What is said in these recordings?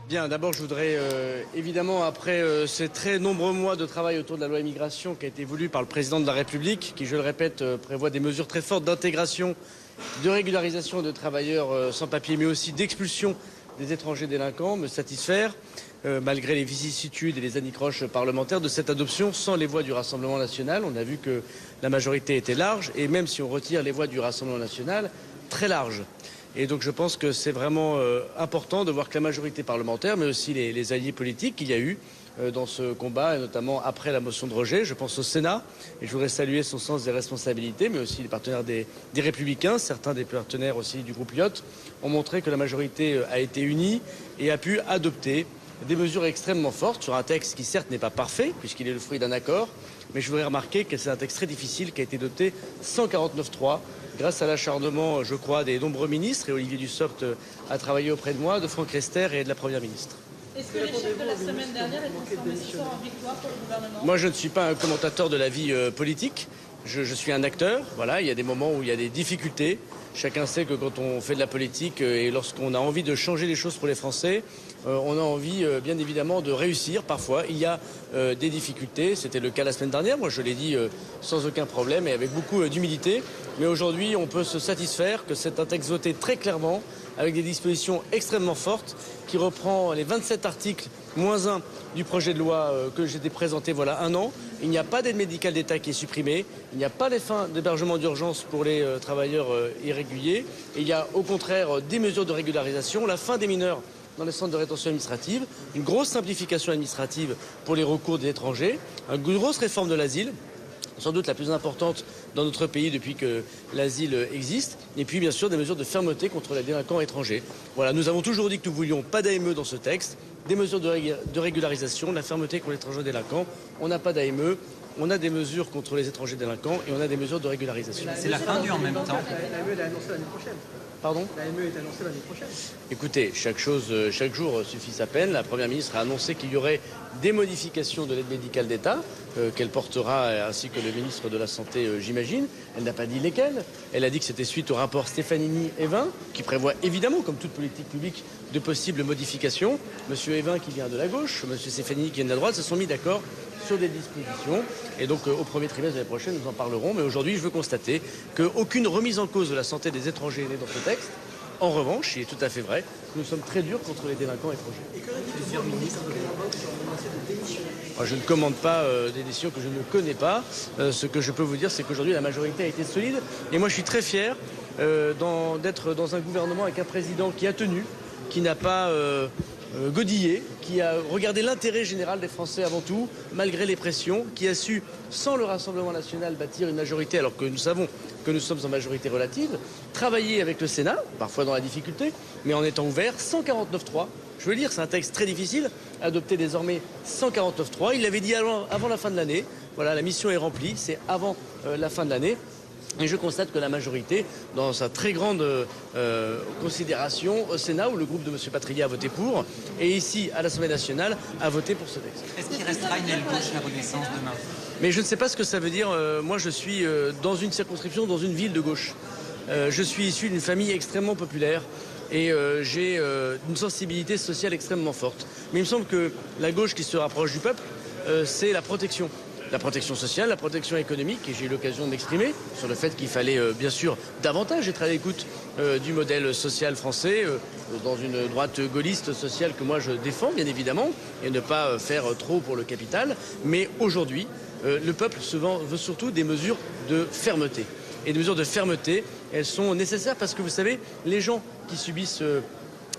Bien, d'abord je voudrais évidemment, après ces très nombreux mois de travail autour de la loi immigration qui a été voulue par le président de la République, qui je le répète prévoit des mesures très fortes d'intégration, de régularisation de travailleurs sans papier, mais aussi d'expulsion des étrangers délinquants, me satisfaire, malgré les vicissitudes et les anicroches parlementaires, de cette adoption sans les voix du Rassemblement national. On a vu que la majorité était large, et même si on retire les voix du Rassemblement national, très large. Et donc je pense que c'est vraiment important de voir que la majorité parlementaire, mais aussi les alliés politiques qu'il y a eu dans ce combat, et notamment après la motion de rejet, je pense au Sénat, et je voudrais saluer son sens des responsabilités, mais aussi les partenaires des Républicains, certains des partenaires aussi du groupe Lyot, ont montré que la majorité a été unie et a pu adopter des mesures extrêmement fortes sur un texte qui certes n'est pas parfait, puisqu'il est le fruit d'un accord, mais je voudrais remarquer que c'est un texte très difficile qui a été doté 149.3, grâce à l'acharnement, je crois, des nombreux ministres, et Olivier Dussopt a travaillé auprès de moi, de Franck Riester et de la Première ministre. Est-ce que l'échec de la semaine dernière est transformé ce soir en victoire pour le gouvernement? Moi, je ne suis pas un commentateur de la vie politique. Je suis un acteur. Voilà, il y a des moments où il y a des difficultés. Chacun sait que quand on fait de la politique et lorsqu'on a envie de changer les choses pour les Français, on a envie, bien évidemment, de réussir. Parfois, il y a des difficultés. C'était le cas la semaine dernière. Moi, je l'ai dit sans aucun problème et avec beaucoup d'humilité. Mais aujourd'hui, on peut se satisfaire que c'est un texte voté très clairement, avec des dispositions extrêmement fortes, qui reprend les 27 articles moins 1 du projet de loi que j'ai présenté voilà un an. Il n'y a pas d'aide médicale d'État qui est supprimée, il n'y a pas les fins d'hébergement d'urgence pour les travailleurs irréguliers, et il y a au contraire des mesures de régularisation, la fin des mineurs dans les centres de rétention administrative, une grosse simplification administrative pour les recours des étrangers, une grosse réforme de l'asile, sans doute la plus importante dans notre pays depuis que l'asile existe, et puis bien sûr des mesures de fermeté contre les délinquants étrangers. Voilà, nous avons toujours dit que nous voulions pas d'AME dans ce texte, des mesures de régularisation, de la fermeté contre les étrangers délinquants. On n'a pas d'AME, on a des mesures contre les étrangers délinquants et on a des mesures de régularisation. C'est la fin du en même temps. L'AME est annoncée l'année prochaine. Pardon ? L'AME est annoncée l'année prochaine. Écoutez, chaque jour suffit sa peine. La Première ministre a annoncé qu'il y aurait des modifications de l'aide médicale d'État, qu'elle portera, ainsi que le ministre de la Santé, j'imagine. Elle n'a pas dit lesquelles. Elle a dit que c'était suite au rapport Stefanini-Evin, qui prévoit évidemment, comme toute politique publique, de possibles modifications. Monsieur Evin, qui vient de la gauche, monsieur Stefanini, qui vient de la droite, se sont mis d'accord sur des dispositions. Et donc, au premier trimestre de l'année prochaine, nous en parlerons. Mais aujourd'hui, je veux constater qu'aucune remise en cause de la santé des étrangers n'est dans ce texte. En revanche, il est tout à fait vrai que nous sommes très durs contre les délinquants étrangers. Et que plusieurs ministres ont menacé de démissionner. Moi, je ne commande pas des décisions que je ne connais pas. Ce que je peux vous dire, c'est qu'aujourd'hui, la majorité a été solide. Et moi, je suis très fier d'être dans un gouvernement avec un président qui a tenu, qui n'a pas godillé, qui a regardé l'intérêt général des Français avant tout, malgré les pressions, qui a su, sans le Rassemblement national, bâtir une majorité, alors que nous savons que nous sommes en majorité relative, travailler avec le Sénat, parfois dans la difficulté, mais en étant ouvert, 149.3. Je veux dire, c'est un texte très difficile, adopter désormais 149.3. Il l'avait dit avant la fin de l'année. Voilà, la mission est remplie, c'est avant la fin de l'année. Et je constate que la majorité, dans sa très grande considération au Sénat, où le groupe de M. Patriat a voté pour, et ici, à l'Assemblée nationale, a voté pour ce texte. Est-ce qu'il restera une aile gauche la Renaissance demain? Mais je ne sais pas ce que ça veut dire. Moi, je suis dans une circonscription, dans une ville de gauche. Je suis issu d'une famille extrêmement populaire et j'ai une sensibilité sociale extrêmement forte. Mais il me semble que la gauche qui se rapproche du peuple, c'est la protection. La protection sociale, la protection économique, et j'ai eu l'occasion de m'exprimer sur le fait qu'il fallait bien sûr davantage être à l'écoute du modèle social français, dans une droite gaulliste sociale que moi je défends bien évidemment, et ne pas faire trop pour le capital. Mais aujourd'hui, le peuple veut surtout des mesures de fermeté. Et des mesures de fermeté, elles sont nécessaires parce que vous savez, les gens qui subissent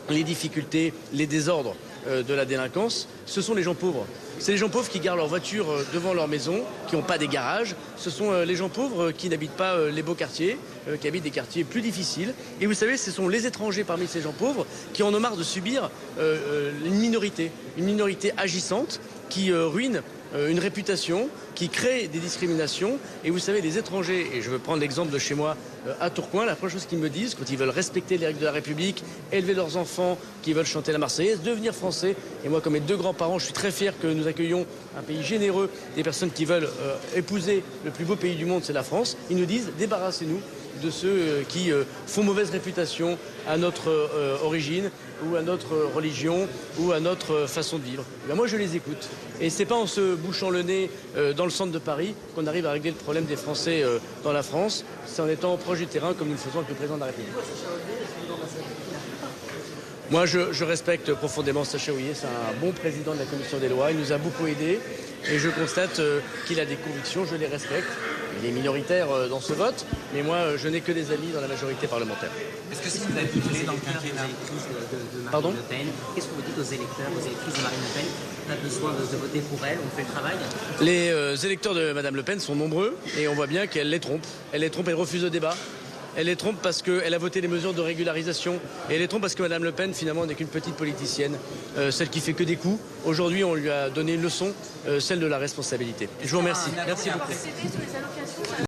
les difficultés, les désordres de la délinquance, ce sont les gens pauvres. C'est les gens pauvres qui garent leur voiture devant leur maison, qui n'ont pas des garages. Ce sont les gens pauvres qui n'habitent pas les beaux quartiers, qui habitent des quartiers plus difficiles. Et vous savez, ce sont les étrangers parmi ces gens pauvres qui en ont marre de subir une minorité agissante qui ruine une réputation, qui crée des discriminations. Et vous savez, les étrangers, et je veux prendre l'exemple de chez moi à Tourcoing, la première chose qu'ils me disent, quand ils veulent respecter les règles de la République, élever leurs enfants, qui veulent chanter la Marseillaise, devenir français. Et moi, comme mes deux grands-parents, je suis très fier que nous accueillons un pays généreux, des personnes qui veulent épouser le plus beau pays du monde, c'est la France. Ils nous disent, débarrassez-nous de ceux qui font mauvaise réputation à notre origine ou à notre religion ou à notre façon de vivre. Et bien moi je les écoute. Et c'est pas en se bouchant le nez dans le centre de Paris qu'on arrive à régler le problème des Français dans la France. C'est en étant proche du terrain comme nous le faisons avec le président de la République. Moi, je respecte profondément Sacha Houlié. C'est un bon président de la commission des lois. Il nous a beaucoup aidés et je constate qu'il a des convictions. Je les respecte. Il est minoritaire dans ce vote, mais moi, je n'ai que des amis dans la majorité parlementaire. Est-ce que c'est une habitude dans le quinquennat? De Pardon Marine Le Pen. Qu'est-ce que vous dites aux électeurs, aux électrices de Marine Le Pen? On a besoin de voter pour elle, on fait le travail. Les électeurs de Madame Le Pen sont nombreux et on voit bien qu'elle les trompe. Elle les trompe, elle refuse le débat. Elle les trompe parce qu'elle a voté les mesures de régularisation. Et elle les trompe parce que Mme Le Pen, finalement, n'est qu'une petite politicienne, celle qui fait que des coups. Aujourd'hui, on lui a donné une leçon, celle de la responsabilité. Je vous remercie. Merci beaucoup.